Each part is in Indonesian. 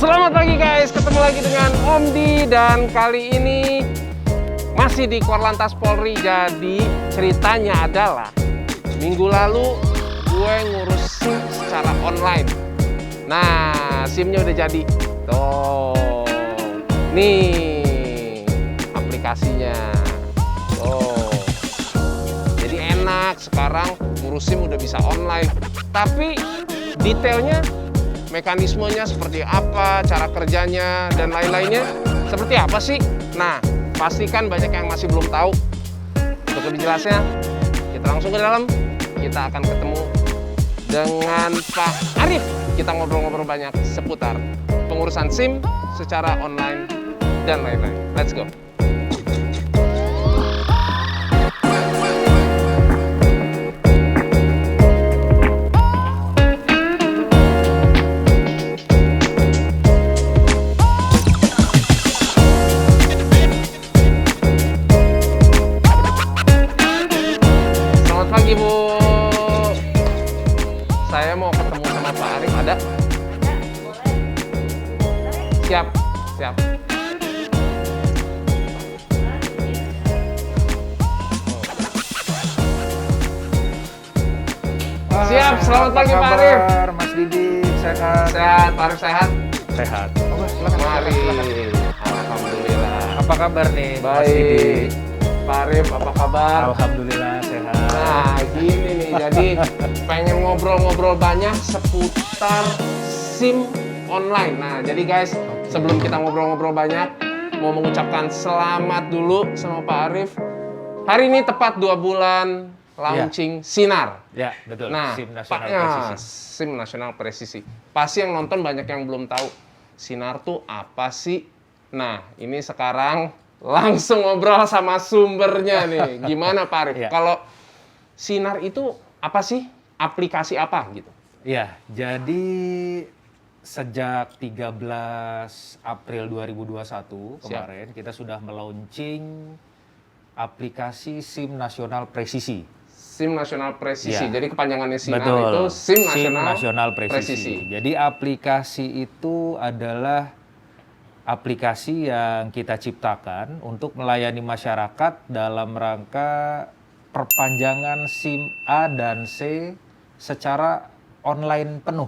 Selamat pagi guys, ketemu lagi dengan Om Di dan kali ini masih di Korlantas Polri. Jadi ceritanya adalah minggu lalu gue ngurus SIM secara online. Nah, SIM-nya udah jadi. Tuh, nih aplikasinya. Tuh, jadi enak sekarang ngurus SIM udah bisa online. Tapi detailnya, mekanismenya seperti apa, cara kerjanya, dan lain-lainnya seperti apa sih? Nah, pastikan banyak yang masih belum tahu. Untuk lebih jelasnya, kita langsung ke dalam. Kita akan ketemu dengan Pak Arif. Kita ngobrol-ngobrol banyak seputar pengurusan SIM secara online dan lain-lain. Let's go. Pagi Bu, saya mau ketemu sama Pak Arif, ada? Boleh. Siap, siap. Siap, selamat pagi Pak Arif. Mas Didi, sehat? Sehat, Pak Arif sehat? Sehat. Oh, silakan. Mari. Silakan. Alhamdulillah. Apa kabar nih, Mas Didi? Baik. Pak Arif, apa kabar? Alhamdulillah sehat. Nah, gini nih, jadi pengen ngobrol-ngobrol banyak seputar SIM online. Nah, jadi guys, sebelum kita ngobrol-ngobrol banyak, mau mengucapkan selamat dulu sama Pak Arif. Hari ini tepat 2 bulan launching Sinar. Ya, betul. Nah, SIM nasional presisi. SIM nasional presisi. Pasti yang nonton banyak yang belum tahu Sinar tuh apa sih. Nah, ini sekarang langsung ngobrol sama sumbernya nih. Gimana Pak Arif? Ya. Kalau Sinar itu apa sih? Aplikasi apa gitu? Iya, jadi sejak 13 April 2021 kemarin kita sudah melaunching aplikasi SIM nasional presisi. SIM nasional presisi. Ya. Jadi kepanjangannya Sinar Betul. itu SIM nasional presisi. Jadi aplikasi itu adalah aplikasi yang kita ciptakan untuk melayani masyarakat dalam rangka perpanjangan SIM A dan C secara online penuh.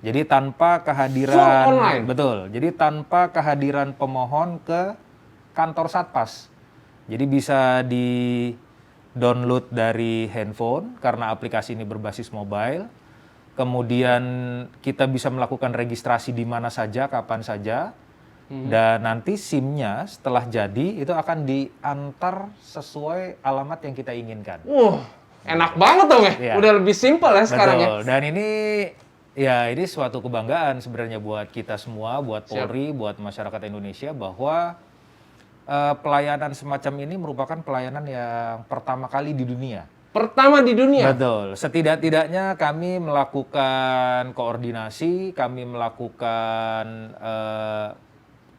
Jadi tanpa kehadiran Full online? Betul. Jadi tanpa kehadiran pemohon ke kantor Satpas. Jadi bisa di-download dari handphone karena aplikasi ini berbasis mobile. Kemudian kita bisa melakukan registrasi di mana saja, kapan saja. Dan nanti SIM-nya setelah jadi itu akan diantar sesuai alamat yang kita inginkan. Enak banget dong ya. Iya. Udah lebih simpel ya sekarang ya. Betul. Dan ini suatu kebanggaan sebenarnya buat kita semua, buat Polri, buat masyarakat Indonesia bahwa pelayanan semacam ini merupakan pelayanan yang pertama kali di dunia. Pertama di dunia. Betul. Setidak-tidaknya kami melakukan koordinasi, kami melakukan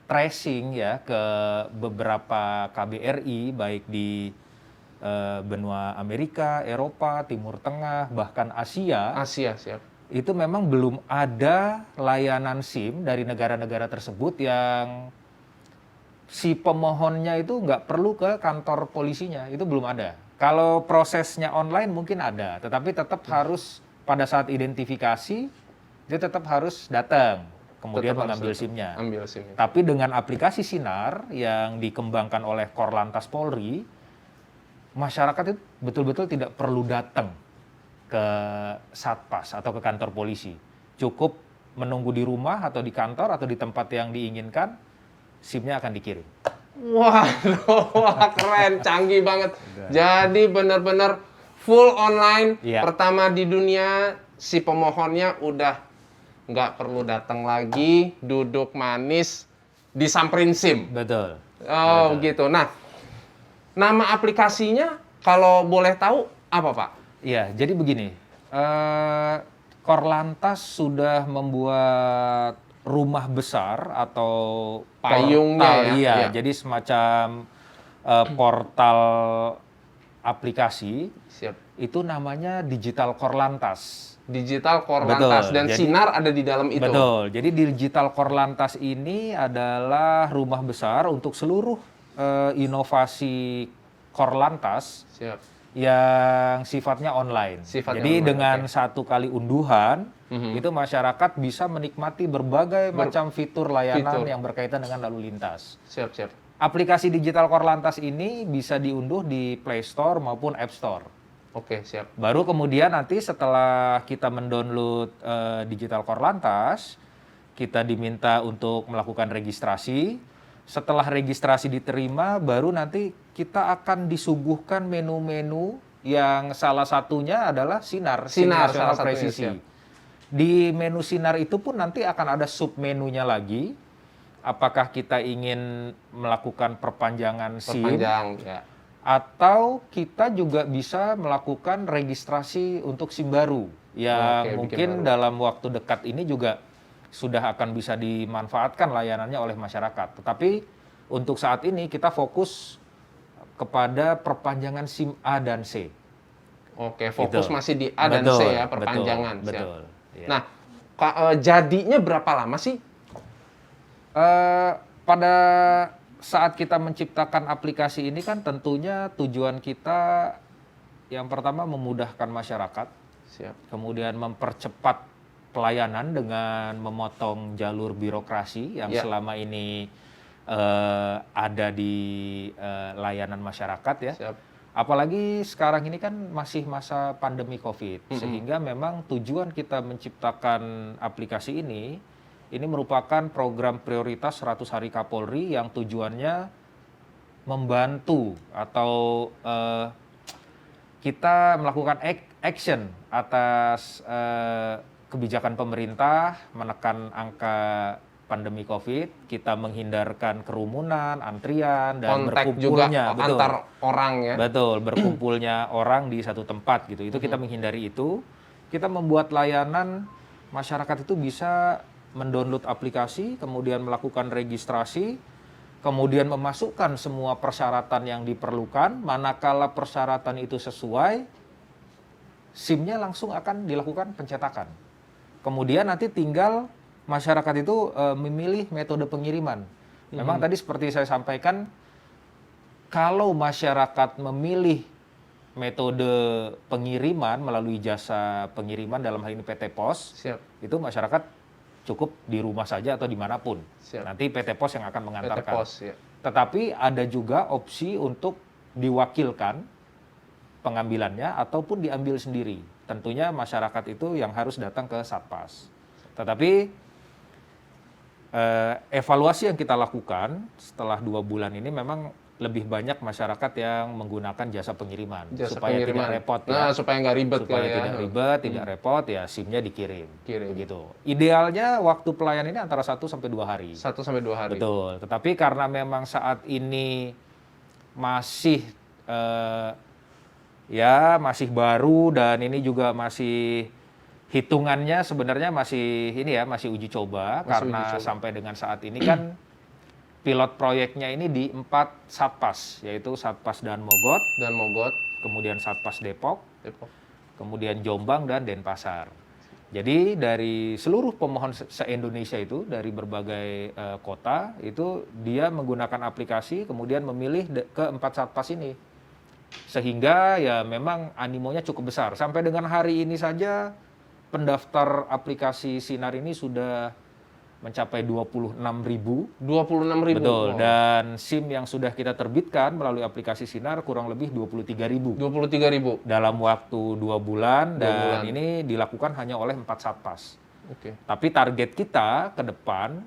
tracing ya ke beberapa KBRI baik di benua Amerika, Eropa, Timur Tengah, bahkan Asia. Asia, siap. Itu memang belum ada layanan SIM dari negara-negara tersebut yang si pemohonnya itu nggak perlu ke kantor polisinya, itu belum ada. Kalau prosesnya online mungkin ada, tetapi tetap harus pada saat identifikasi dia tetap harus datang. Kemudian Tetap mengambil harus SIM-nya. ambil SIM-nya. Tapi dengan aplikasi Sinar yang dikembangkan oleh Korlantas Polri, masyarakat itu betul-betul tidak perlu datang ke Satpas atau ke kantor polisi. Cukup menunggu di rumah atau di kantor atau di tempat yang diinginkan, SIM-nya akan dikirim. Wah, keren, canggih banget. Jadi benar-benar full online. Iya. Pertama di dunia, si pemohonnya udah nggak perlu datang lagi, duduk manis, disamperin SIM. Betul. Oh, gitu. Nah, nama aplikasinya kalau boleh tahu apa Pak? Iya, jadi begini. Korlantas sudah membuat rumah besar atau Payungnya portal, ya? iya. Iya. Jadi semacam portal aplikasi Siap. itu namanya Digital Korlantas. Digital Betul, Korlantas dan jadi- Sinar ada di dalam itu. Betul. Jadi Digital Korlantas ini adalah rumah besar untuk seluruh inovasi Korlantas Siap. yang sifatnya online. Sifatnya Jadi online, dengan oke. satu kali unduhan, itu masyarakat bisa menikmati berbagai macam fitur layanan fitur. yang berkaitan dengan lalu lintas. Siap, siap. Aplikasi Digital Korlantas ini bisa diunduh di Play Store maupun App Store. Oke, siap. Baru kemudian nanti setelah kita mendownload Digital Korlantas, kita diminta untuk melakukan registrasi. Setelah registrasi diterima, baru nanti kita akan disuguhkan menu-menu yang salah satunya adalah Sinar, SIM Sinar, Nasional salah satunya, Presisi. siap. Di menu Sinar itu pun nanti akan ada submenunya lagi. Apakah kita ingin melakukan perpanjangan SIM? Perpanjang, ya. Atau kita juga bisa melakukan registrasi untuk SIM baru yang Oke, mungkin bikin baru. dalam waktu dekat ini juga sudah akan bisa dimanfaatkan layanannya oleh masyarakat. Tetapi untuk saat ini kita fokus kepada perpanjangan SIM A dan C. Oke, fokus Gitu. masih di A dan Betul, C ya, perpanjangan. betul, Siap. betul, iya. Nah, jadinya berapa lama sih? Pada saat kita menciptakan aplikasi ini kan tentunya tujuan kita yang pertama memudahkan masyarakat, Siap. kemudian mempercepat pelayanan dengan memotong jalur birokrasi yang Ya. selama ini ada di layanan masyarakat ya. Siap. Apalagi sekarang ini kan masih masa pandemi COVID, sehingga memang tujuan kita menciptakan aplikasi ini merupakan program prioritas 100 Hari Kapolri yang tujuannya membantu atau kita melakukan action atas kebijakan pemerintah menekan angka pandemi COVID, kita menghindarkan kerumunan, antrian, dan Kontak juga berkumpulnya, betul. antar orang ya. Betul, berkumpulnya orang di satu tempat gitu. Itu kita menghindari itu. Kita membuat layanan masyarakat itu bisa mendownload aplikasi, kemudian melakukan registrasi, kemudian memasukkan semua persyaratan yang diperlukan. Manakala persyaratan itu sesuai, SIM-nya langsung akan dilakukan pencetakan. Kemudian nanti tinggal masyarakat itu memilih metode pengiriman. Memang tadi seperti saya sampaikan, kalau masyarakat memilih metode pengiriman melalui jasa pengiriman dalam hal ini PT Pos, Siap. itu masyarakat cukup di rumah saja atau dimanapun. Siap. Nanti PT Pos yang akan PT mengantarkan. Pos ya. Tetapi ada juga opsi untuk diwakilkan pengambilannya ataupun diambil sendiri. Tentunya masyarakat itu yang harus datang ke Satpas. Tetapi evaluasi yang kita lakukan setelah 2 bulan ini memang lebih banyak masyarakat yang menggunakan jasa pengiriman Jasa supaya pengiriman. tidak repot Nah, supaya nggak ribet supaya kali ya. tidak ribet, tidak repot ya SIM-nya dikirim. Kirim. Begitu. Idealnya waktu pelayanan ini antara 1 sampai 2 hari. 1 sampai 2 hari. Betul. Tetapi karena memang saat ini masih masih baru dan ini juga masih hitungannya sebenarnya masih masih uji coba karena sampai dengan saat ini kan pilot proyeknya ini di 4 Satpas, yaitu Satpas dan Mogot, Dan Mogot, kemudian Satpas Depok, Depok. kemudian Jombang dan Denpasar. Jadi dari seluruh pemohon se-Indonesia itu, dari berbagai kota, itu dia menggunakan aplikasi, kemudian memilih ke 4 Satpas ini. Sehingga ya memang animonya cukup besar. Sampai dengan hari ini saja, pendaftar aplikasi Sinar ini sudah mencapai 26.000. 26.000. Betul, Wow. dan SIM yang sudah kita terbitkan melalui aplikasi Sinar kurang lebih 23.000. 23.000. Dalam waktu 2 bulan, 2 dan bulan. ini dilakukan hanya oleh 4 Satpas. Oke. Tapi target kita ke depan,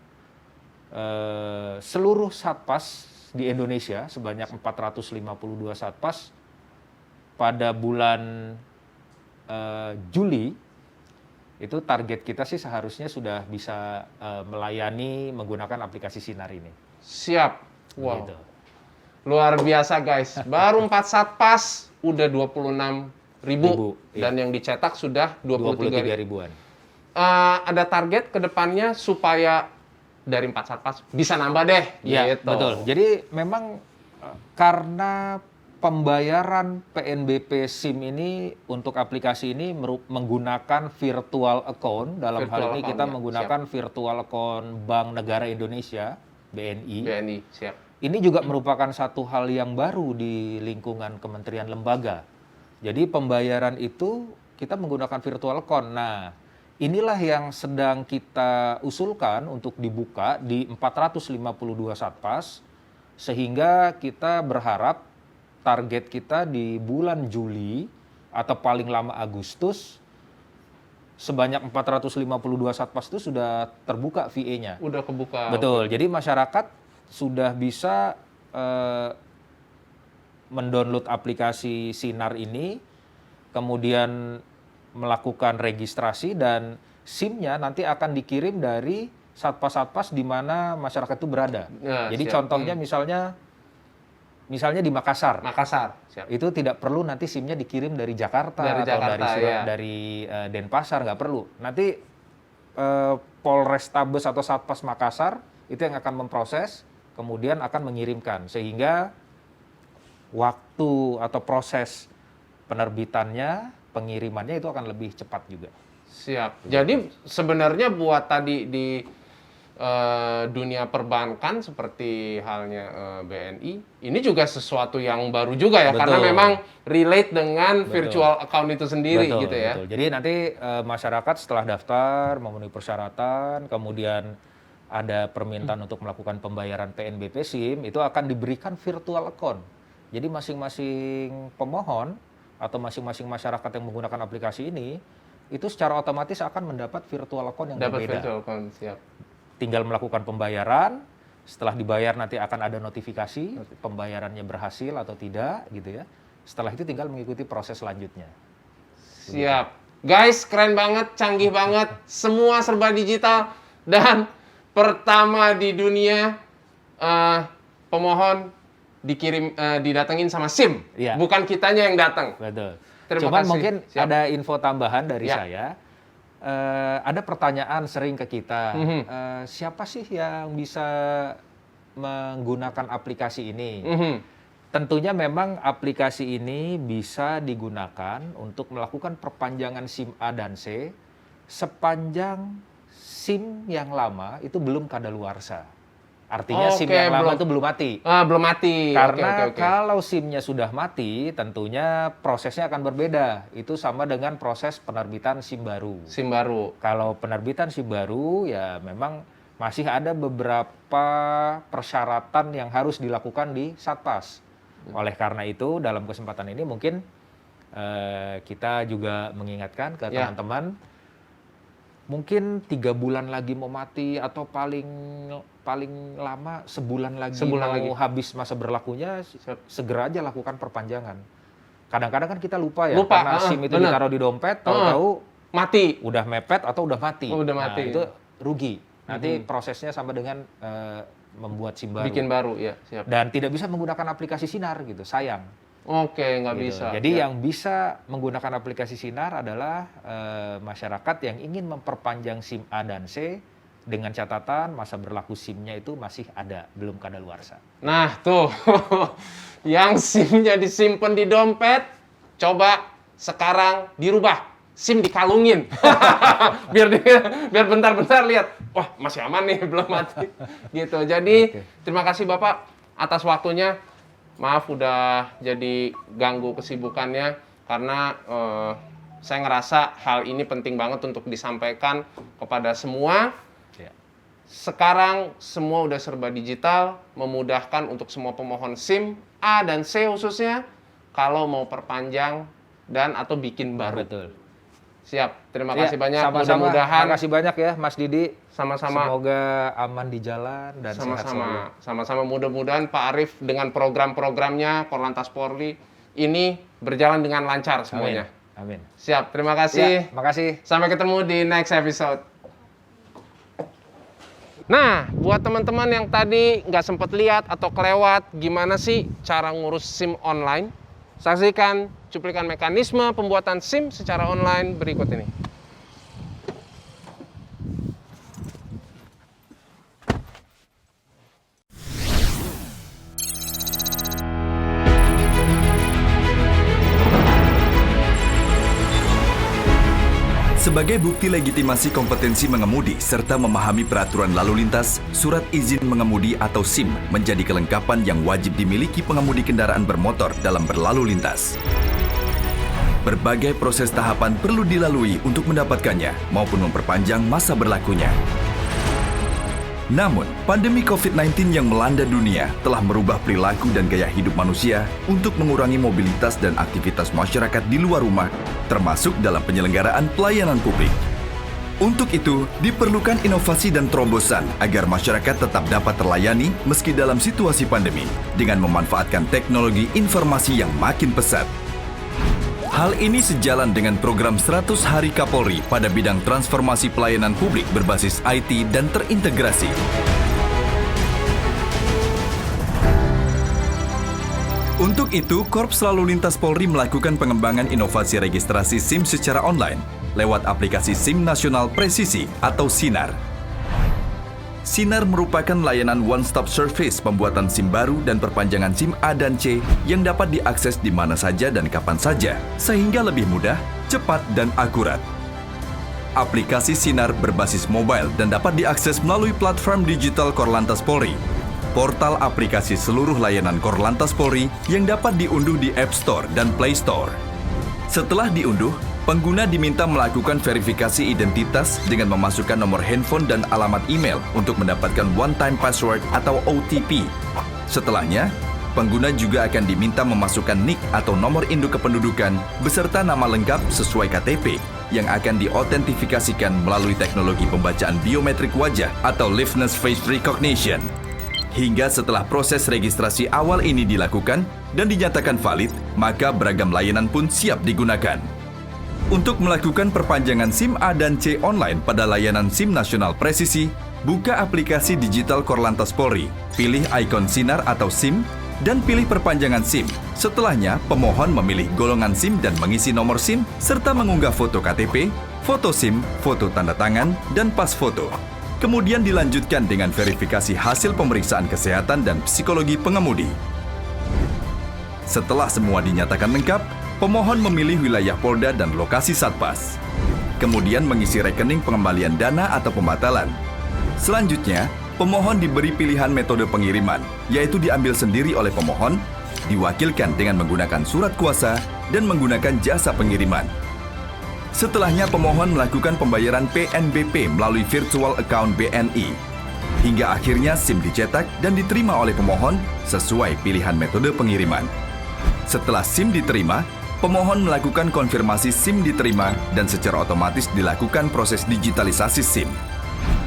seluruh Satpas di Indonesia, sebanyak 452 Satpas, pada bulan Juli, itu target kita sih seharusnya sudah bisa melayani menggunakan aplikasi Sinar ini. Siap. Wow. Gitu. Luar biasa guys. Baru 4 Satpas udah 26.000 iya. dan yang dicetak sudah 23.000. 23 ribuan. Ada target ke depannya supaya dari 4 Satpas bisa nambah deh. Iya, gitu. betul. Jadi memang karena pembayaran PNBP SIM ini untuk aplikasi ini menggunakan virtual account. Dalam hal Virtual ini account, kita ya. menggunakan virtual account Bank Negara Indonesia, BNI. BNI, siap. Ini juga merupakan satu hal yang baru di lingkungan kementerian lembaga. Jadi pembayaran itu kita menggunakan virtual account. Nah, inilah yang sedang kita usulkan untuk dibuka di 452 Satpas, sehingga kita berharap target kita di bulan Juli atau paling lama Agustus, sebanyak 452 Satpas itu sudah terbuka VA-nya. Udah kebuka. Betul, jadi masyarakat sudah bisa mendownload aplikasi Sinar ini, kemudian melakukan registrasi dan SIM-nya nanti akan dikirim dari satpas-satpas di mana masyarakat itu berada. Ya, jadi siap. contohnya misalnya di Makassar. Makassar, siap. Itu tidak perlu nanti SIM-nya dikirim dari Jakarta Dari atau Jakarta, ya. dari Denpasar, nggak perlu. Nanti Polrestabes atau Satpas Makassar itu yang akan memproses, kemudian akan mengirimkan, sehingga waktu atau proses penerbitannya, pengirimannya itu akan lebih cepat juga. Siap. Jadi sebenarnya buat tadi di dunia perbankan seperti halnya BNI, ini juga sesuatu yang baru juga ya, Betul. karena memang relate dengan Betul. virtual account itu sendiri Betul, gitu ya. betul. Jadi nanti masyarakat setelah daftar, memenuhi persyaratan, kemudian ada permintaan untuk melakukan pembayaran PNBP SIM, itu akan diberikan virtual account. Jadi masing-masing pemohon atau masing-masing masyarakat yang menggunakan aplikasi ini, itu secara otomatis akan mendapat virtual account yang Dapat berbeda. virtual account, siap. Tinggal melakukan pembayaran, setelah dibayar nanti akan ada notifikasi pembayarannya berhasil atau tidak gitu ya. Setelah itu tinggal mengikuti proses selanjutnya. Siap. Guys, keren banget, canggih banget, semua serba digital dan pertama di dunia pemohon didatengin sama SIM, Iya. bukan kitanya yang datang. Betul. Terima Cuman kasih. mungkin Siap. ada info tambahan dari Ya. saya. Ada pertanyaan sering ke kita, Mhm. siapa sih yang bisa menggunakan aplikasi ini? Mhm. Tentunya memang aplikasi ini bisa digunakan untuk melakukan perpanjangan SIM A dan C sepanjang SIM yang lama itu belum kadaluarsa. Artinya SIM Oke, yang lama belum. itu belum mati. Belum mati. Karena Oke. kalau SIM-nya sudah mati, tentunya prosesnya akan berbeda. Itu sama dengan proses penerbitan SIM baru. SIM baru. Kalau penerbitan SIM baru, ya memang masih ada beberapa persyaratan yang harus dilakukan di Satpas. Oleh karena itu, dalam kesempatan ini mungkin kita juga mengingatkan ke Ya. teman-teman, mungkin 3 bulan lagi mau mati atau paling lama sebulan lagi mau habis masa berlakunya, segera aja lakukan perpanjangan. Kadang-kadang kan kita lupa ya, karena SIM itu bener. ditaruh di dompet, tahu-tahu Mati. udah mepet atau udah mati. Udah Nah, mati. itu rugi. Nanti prosesnya sama dengan membuat SIM baru. Bikin baru, ya, siap. Dan tidak bisa menggunakan aplikasi Sinar gitu, sayang. Oke, nggak Gitu. bisa. Jadi Ya. yang bisa menggunakan aplikasi Sinar adalah masyarakat yang ingin memperpanjang SIM A dan C dengan catatan masa berlaku SIM-nya itu masih ada, belum kadaluarsa. Nah, tuh. Yang SIM-nya disimpan di dompet, coba sekarang dirubah. SIM dikalungin. biar bentar-bentar lihat. Wah, masih aman nih, belum mati. Gitu. Jadi, Oke. terima kasih Bapak atas waktunya. Maaf udah jadi ganggu kesibukannya karena saya ngerasa hal ini penting banget untuk disampaikan kepada semua. Ya. Sekarang semua udah serba digital, memudahkan untuk semua pemohon SIM A dan C khususnya kalau mau perpanjang dan atau bikin baru. Betul. Siap. Terima Ya, kasih banyak. sama-sama. Mudah-mudahan Terima kasih banyak ya Mas Didi. sama-sama. Semoga aman di jalan dan sehat selalu. Sama-sama mudah-mudahan Pak Arief dengan program-programnya Korlantas Polri ini berjalan dengan lancar semuanya. Amin. Siap. Terima kasih. Ya, makasih. Sampai ketemu di next episode. Nah, buat teman-teman yang tadi nggak sempat lihat atau kelewat gimana sih cara ngurus SIM online, saksikan cuplikan mekanisme pembuatan SIM secara online berikut ini. Sebagai bukti legitimasi kompetensi mengemudi serta memahami peraturan lalu lintas, surat izin mengemudi atau SIM menjadi kelengkapan yang wajib dimiliki pengemudi kendaraan bermotor dalam berlalu lintas. Berbagai proses tahapan perlu dilalui untuk mendapatkannya maupun memperpanjang masa berlakunya. Namun, pandemi COVID-19 yang melanda dunia telah merubah perilaku dan gaya hidup manusia untuk mengurangi mobilitas dan aktivitas masyarakat di luar rumah, termasuk dalam penyelenggaraan pelayanan publik. Untuk itu, diperlukan inovasi dan terobosan agar masyarakat tetap dapat terlayani meski dalam situasi pandemi dengan memanfaatkan teknologi informasi yang makin pesat. Hal ini sejalan dengan program 100 Hari Kapolri pada bidang transformasi pelayanan publik berbasis IT dan terintegrasi. Untuk itu, Korps Lalu Lintas Polri melakukan pengembangan inovasi registrasi SIM secara online lewat aplikasi SIM Nasional Presisi atau SINAR. SINAR merupakan layanan one-stop service pembuatan SIM baru dan perpanjangan SIM A dan C yang dapat diakses di mana saja dan kapan saja, sehingga lebih mudah, cepat, dan akurat. Aplikasi SINAR berbasis mobile dan dapat diakses melalui platform digital Korlantas Polri, portal aplikasi seluruh layanan Korlantas Polri yang dapat diunduh di App Store dan Play Store. Setelah diunduh, pengguna diminta melakukan verifikasi identitas dengan memasukkan nomor handphone dan alamat email untuk mendapatkan one-time password atau OTP. Setelahnya, pengguna juga akan diminta memasukkan NIK atau nomor induk kependudukan beserta nama lengkap sesuai KTP yang akan diautentifikasikan melalui teknologi pembacaan biometrik wajah atau liveness face recognition. Hingga setelah proses registrasi awal ini dilakukan dan dinyatakan valid, maka beragam layanan pun siap digunakan. Untuk melakukan perpanjangan SIM A dan C online pada layanan SIM Nasional Presisi, buka aplikasi digital Korlantas Polri, pilih ikon SINAR atau SIM, dan pilih perpanjangan SIM. Setelahnya, pemohon memilih golongan SIM dan mengisi nomor SIM, serta mengunggah foto KTP, foto SIM, foto tanda tangan, dan pas foto. Kemudian dilanjutkan dengan verifikasi hasil pemeriksaan kesehatan dan psikologi pengemudi. Setelah semua dinyatakan lengkap, pemohon memilih wilayah Polda dan lokasi Satpas. Kemudian mengisi rekening pengembalian dana atau pembatalan. Selanjutnya, pemohon diberi pilihan metode pengiriman, yaitu diambil sendiri oleh pemohon, diwakilkan dengan menggunakan surat kuasa, dan menggunakan jasa pengiriman. Setelahnya, pemohon melakukan pembayaran PNBP melalui virtual account BNI. Hingga akhirnya SIM dicetak dan diterima oleh pemohon sesuai pilihan metode pengiriman. Setelah SIM diterima, pemohon melakukan konfirmasi SIM diterima dan secara otomatis dilakukan proses digitalisasi SIM.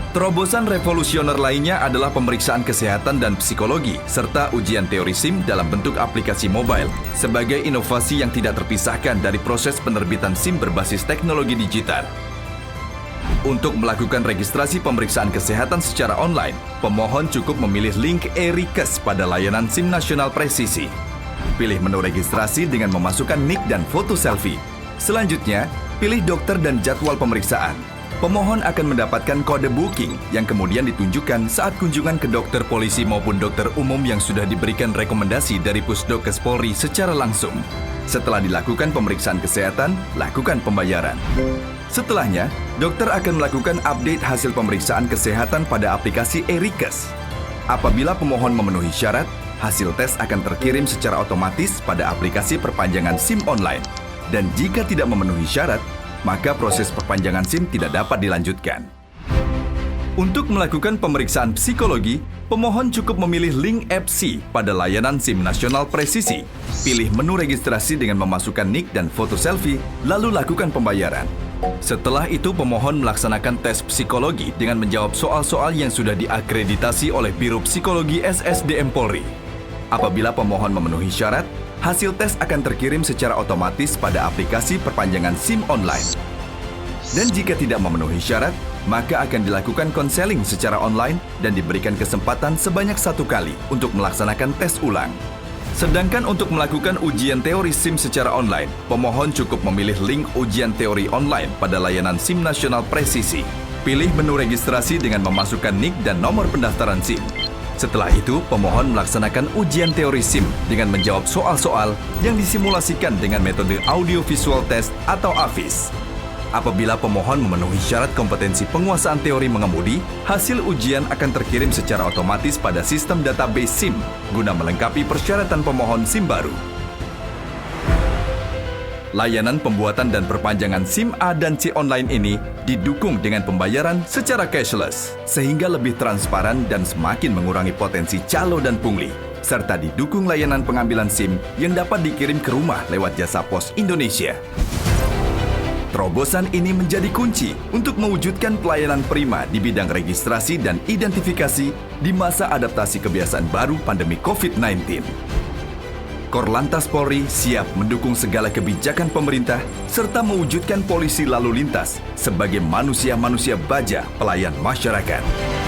Terobosan revolusioner lainnya adalah pemeriksaan kesehatan dan psikologi, serta ujian teori SIM dalam bentuk aplikasi mobile, sebagai inovasi yang tidak terpisahkan dari proses penerbitan SIM berbasis teknologi digital. Untuk melakukan registrasi pemeriksaan kesehatan secara online, pemohon cukup memilih link e-Rikes pada layanan SIM Nasional Presisi. Pilih menu registrasi dengan memasukkan NIK dan foto selfie. Selanjutnya, pilih dokter dan jadwal pemeriksaan. Pemohon akan mendapatkan kode booking yang kemudian ditunjukkan saat kunjungan ke dokter polisi maupun dokter umum yang sudah diberikan rekomendasi dari Pusdokes Polri secara langsung. Setelah dilakukan pemeriksaan kesehatan, lakukan pembayaran. Setelahnya, dokter akan melakukan update hasil pemeriksaan kesehatan pada aplikasi e-Rikes. Apabila pemohon memenuhi syarat, hasil tes akan terkirim secara otomatis pada aplikasi perpanjangan SIM online. Dan jika tidak memenuhi syarat, maka proses perpanjangan SIM tidak dapat dilanjutkan. Untuk melakukan pemeriksaan psikologi, pemohon cukup memilih link FC pada layanan SIM Nasional Presisi. Pilih menu registrasi dengan memasukkan NIK dan foto selfie, lalu lakukan pembayaran. Setelah itu, pemohon melaksanakan tes psikologi dengan menjawab soal-soal yang sudah diakreditasi oleh Biro Psikologi SSDM Polri. Apabila pemohon memenuhi syarat, hasil tes akan terkirim secara otomatis pada aplikasi perpanjangan SIM online. Dan jika tidak memenuhi syarat, maka akan dilakukan konseling secara online dan diberikan kesempatan sebanyak 1 kali untuk melaksanakan tes ulang. Sedangkan untuk melakukan ujian teori SIM secara online, pemohon cukup memilih link ujian teori online pada layanan SIM Nasional Presisi. Pilih menu registrasi dengan memasukkan NIK dan nomor pendaftaran SIM. Setelah itu, pemohon melaksanakan ujian teori SIM dengan menjawab soal-soal yang disimulasikan dengan metode Audio Visual Test atau AVIS. Apabila pemohon memenuhi syarat kompetensi penguasaan teori mengemudi, hasil ujian akan terkirim secara otomatis pada sistem database SIM guna melengkapi persyaratan pemohon SIM baru. Layanan pembuatan dan perpanjangan SIM A dan C online ini didukung dengan pembayaran secara cashless, sehingga lebih transparan dan semakin mengurangi potensi calo dan pungli, serta didukung layanan pengambilan SIM yang dapat dikirim ke rumah lewat jasa pos Indonesia. Terobosan ini menjadi kunci untuk mewujudkan pelayanan prima di bidang registrasi dan identifikasi di masa adaptasi kebiasaan baru pandemi COVID-19. Korlantas Polri siap mendukung segala kebijakan pemerintah serta mewujudkan polisi lalu lintas sebagai manusia-manusia baja pelayan masyarakat.